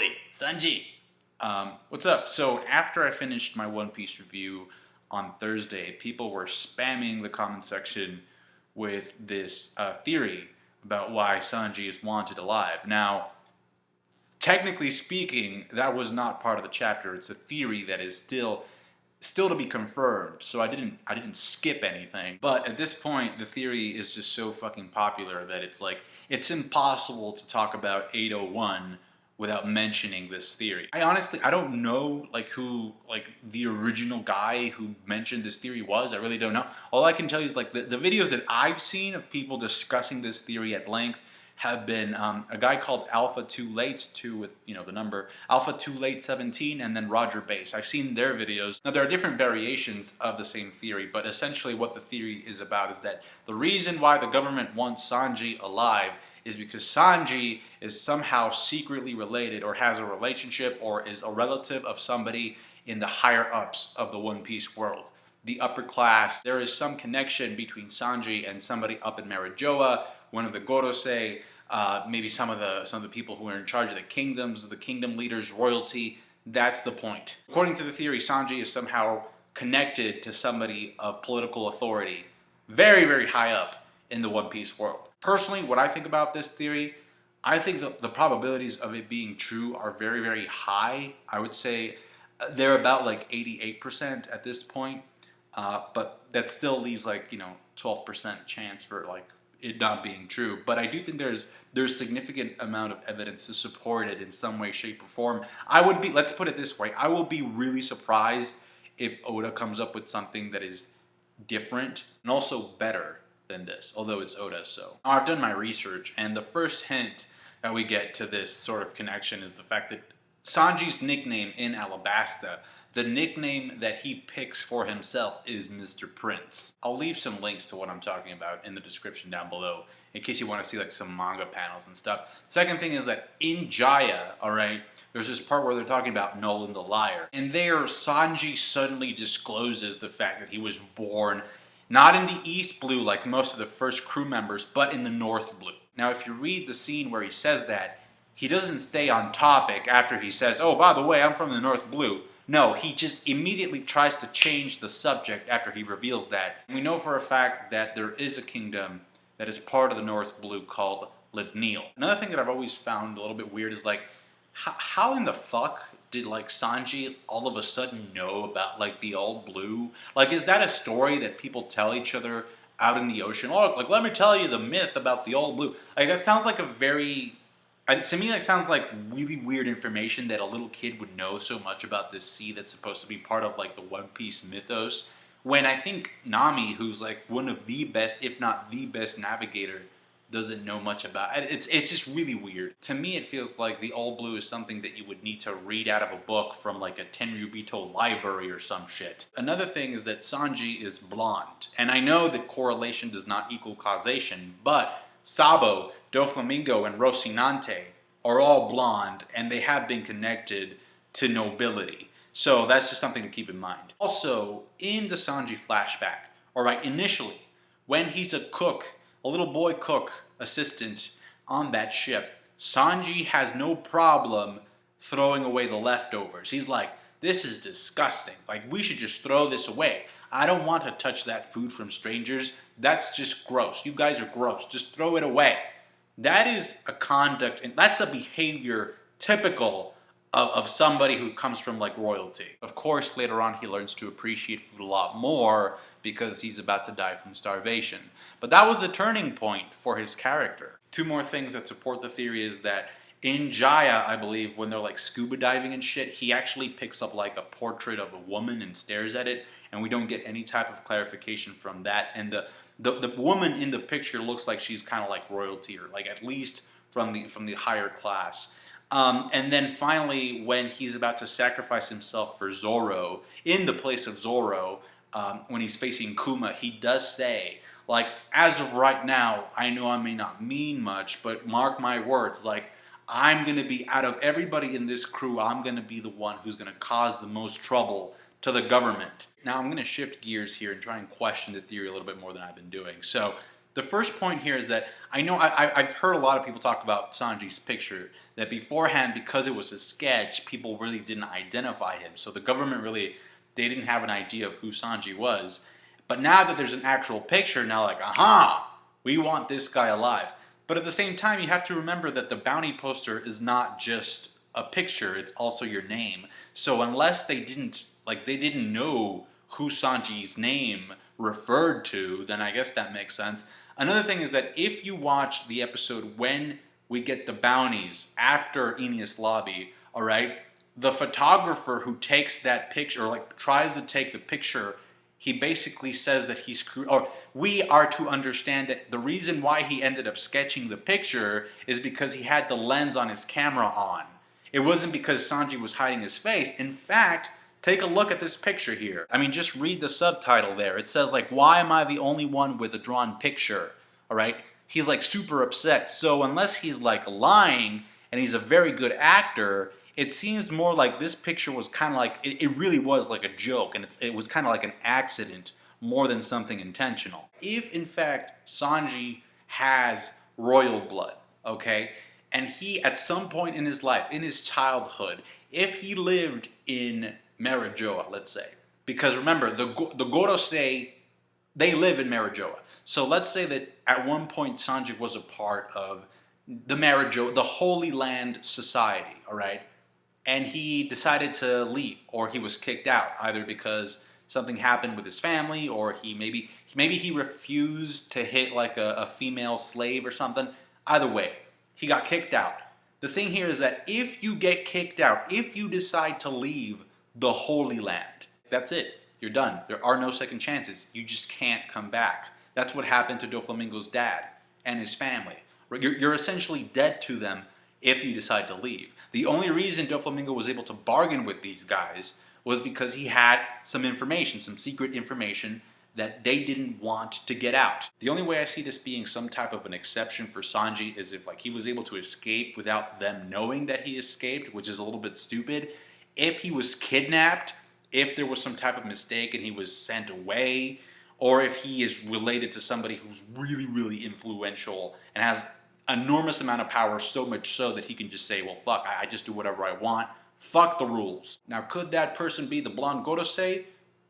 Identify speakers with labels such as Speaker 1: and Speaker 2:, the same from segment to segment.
Speaker 1: Oi, Sanji! What's up? So after I finished my One Piece review on Thursday, people were spamming the comment section with this theory about why Sanji is wanted alive. Now, technically speaking, that was not part of the chapter. It's a theory that is still to be confirmed. So I didn't skip anything. But at this point, the theory is just so fucking popular that it's impossible to talk about 801 without mentioning this theory. I don't know who the original guy who mentioned this theory was. I really don't know. All I can tell you is the videos that I've seen of people discussing this theory at length have been a guy called Alpha Too Late, with the number Alpha Too Late 17, and then Roger Base. I've seen their videos. Now there are different variations of the same theory, but essentially what the theory is about is that the reason why the government wants Sanji alive is because Sanji is somehow secretly related or has a relationship or is a relative of somebody in the higher ups of the One Piece world. The upper class, there is some connection between Sanji and somebody up in Marijoa, one of the Gorosei, maybe some of the people who are in charge of the kingdoms, the kingdom leaders, royalty. That's the point. According to the theory, Sanji is somehow connected to somebody of political authority, very, very high up in the One Piece world. Personally, what I think about this theory, I think the probabilities of it being true are very, very high. I would say they're about 88% at this point, but that still leaves 12% chance for it not being true. But I do think there's significant amount of evidence to support it in some way, shape, or form. Let's put it this way, I will be really surprised if Oda comes up with something that is different and also better than this, although it's Oda. So I've done my research, and the first hint that we get to this sort of connection is the fact that Sanji's nickname in Alabasta, the nickname that he picks for himself, is Mr. Prince. I'll leave some links to what I'm talking about in the description down below in case you want to see some manga panels and stuff. Second thing is that in Jaya, alright, there's this part where they're talking about Nolan the Liar. And there, Sanji suddenly discloses the fact that he was born not in the East Blue like most of the first crew members, but in the North Blue. Now, if you read the scene where he says that, he doesn't stay on topic after he says, oh, by the way, I'm from the North Blue. No, he just immediately tries to change the subject after he reveals that. And we know for a fact that there is a kingdom that is part of the North Blue called Livneal. Another thing that I've always found a little bit weird is how in the fuck did Sanji all of a sudden know about the Old Blue? Is that a story that people tell each other out in the ocean? Oh, let me tell you the myth about the Old Blue. That sounds like a very... To me, that sounds like really weird information that a little kid would know so much about this sea that's supposed to be part of the One Piece mythos. When I think Nami, who's one of the best, if not the best navigator, doesn't know much about it. It's just really weird. To me, it feels like the Old Blue is something that you would need to read out of a book from a Tenryuubito library or some shit. Another thing is that Sanji is blonde. And I know that correlation does not equal causation, but Sabo, Doflamingo, and Rocinante are all blonde, and they have been connected to nobility. So that's just something to keep in mind. Also, in the Sanji flashback, alright, initially, when he's a cook, a little boy cook assistant on that ship, Sanji has no problem throwing away the leftovers. He's like, this is disgusting. We should just throw this away. I don't want to touch that food from strangers. That's just gross. You guys are gross. Just throw it away. That is a conduct, and that's a behavior typical of somebody who comes from royalty. Of course, later on he learns to appreciate food a lot more because he's about to die from starvation. But that was the turning point for his character. Two more things that support the theory is that in Jaya, I believe, when they're scuba diving and shit, he actually picks up a portrait of a woman and stares at it, and we don't get any type of clarification from that. And the woman in the picture looks like she's kind of like royalty, or at least from the higher class. And then finally, when he's about to sacrifice himself for Zoro, in the place of Zoro, when he's facing Kuma, he does say, as of right now, I know I may not mean much, but mark my words, I'm going to be, out of everybody in this crew, I'm going to be the one who's going to cause the most trouble to the government. Now I'm going to shift gears here and try and question the theory a little bit more than I've been doing. So The first point here is that I know I've heard a lot of people talk about Sanji's picture, that beforehand, because it was a sketch, people really didn't identify him. So the government really, they didn't have an idea of who Sanji was. But now that there's an actual picture, now like, aha, we want this guy alive. But at the same time, you have to remember that the bounty poster is not just a picture, it's also your name. So unless they didn't know who Sanji's name referred to, then I guess that makes sense. Another thing is that if you watch the episode when we get the bounties after Enies Lobby, all right, the photographer who takes that picture, or like tries to take the picture, he basically says that we are to understand that the reason why he ended up sketching the picture is because he had the lens on his camera on. It wasn't because Sanji was hiding his face. In fact, take a look at this picture here. I mean, just read the subtitle there. It says like, why am I the only one with a drawn picture? All right? He's like super upset. So unless he's like lying and he's a very good actor, it seems more like this picture was kind of like, it really was like a joke, and it was kind of like an accident more than something intentional. If in fact Sanji has royal blood, okay, and he at some point in his life, in his childhood, if he lived in Marijoa, let's say, because remember, the Gorosei, they live in Marijoa. So let's say that at one point Sanji was a part of the Marijoa, the Holy Land Society, all right? And he decided to leave, or he was kicked out, either because something happened with his family, or maybe he refused to hit like a female slave or something. Either way, he got kicked out. The thing here is that if you get kicked out, if you decide to leave the Holy Land, that's it. You're done. There are no second chances. You just can't come back. That's what happened to Doflamingo's dad and his family. You're essentially dead to them if you decide to leave. The only reason Doflamingo was able to bargain with these guys was because he had some information, some secret information that they didn't want to get out. The only way I see this being some type of an exception for Sanji is if like he was able to escape without them knowing that he escaped, which is a little bit stupid. If he was kidnapped, if there was some type of mistake and he was sent away, or if he is related to somebody who's really, really influential and has enormous amount of power, so much so that he can just say, well, fuck, I just do whatever I want. Fuck the rules. Now, could that person be the blonde Gorosei?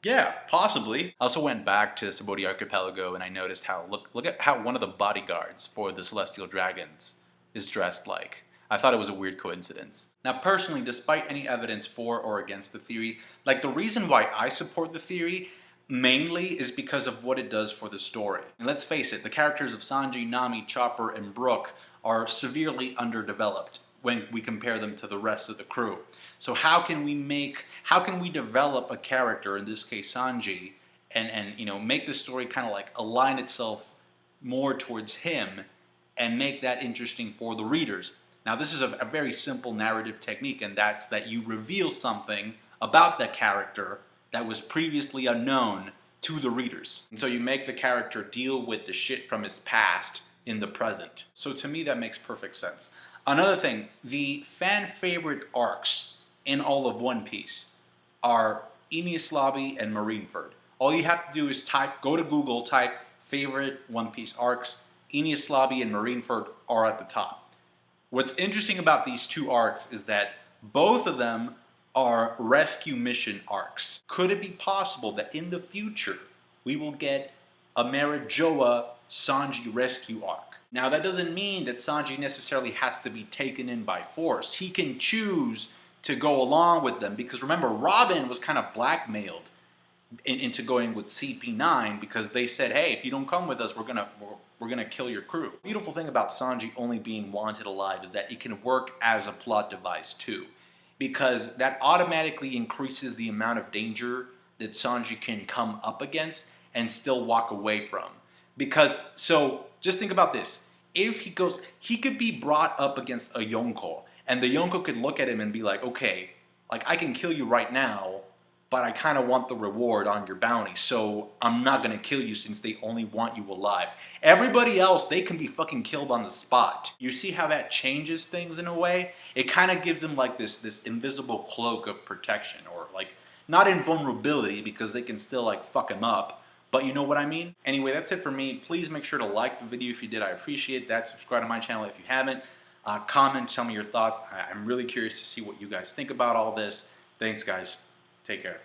Speaker 1: Yeah, possibly. I also went back to Sabori Archipelago and I noticed how, look at how one of the bodyguards for the Celestial Dragons is dressed like. I thought it was a weird coincidence. Now, personally, despite any evidence for or against the theory, like the reason why I support the theory mainly is because of what it does for the story. And let's face it, the characters of Sanji, Nami, Chopper, and Brook are severely underdeveloped when we compare them to the rest of the crew. So how can we develop a character, in this case Sanji, and you know, make the story kind of like align itself more towards him and make that interesting for the readers? Now, this is a very simple narrative technique, and that's that you reveal something about that character that was previously unknown to the readers. And so you make the character deal with the shit from his past in the present. So to me, that makes perfect sense. Another thing, the fan favorite arcs in all of One Piece are Enies Lobby and Marineford. All you have to do is go to Google, type favorite One Piece arcs. Enies Lobby and Marineford are at the top. What's interesting about these two arcs is that both of them are rescue mission arcs. Could it be possible that in the future we will get a Marijoa Sanji rescue arc? Now, that doesn't mean that Sanji necessarily has to be taken in by force. He can choose to go along with them, because remember, Robin was kind of blackmailed into going with CP9 because they said, hey, if you don't come with us, we're gonna kill your crew. The beautiful thing about Sanji only being wanted alive is that it can work as a plot device too, because that automatically increases the amount of danger that Sanji can come up against and still walk away from. Because, so, just think about this. If he could be brought up against a Yonko, and the Yonko could look at him and be like, okay, like I can kill you right now, but I kind of want the reward on your bounty, so I'm not going to kill you since they only want you alive. Everybody else, they can be fucking killed on the spot. You see how that changes things in a way? It kind of gives them like this invisible cloak of protection, or like, not invulnerability because they can still like fuck him up, but you know what I mean. Anyway, that's it for me. Please make sure to like the video if you did. I appreciate that. Subscribe to my channel if you haven't. Comment, tell me your thoughts. I'm really curious to see what you guys think about all this. Thanks, guys. Take care.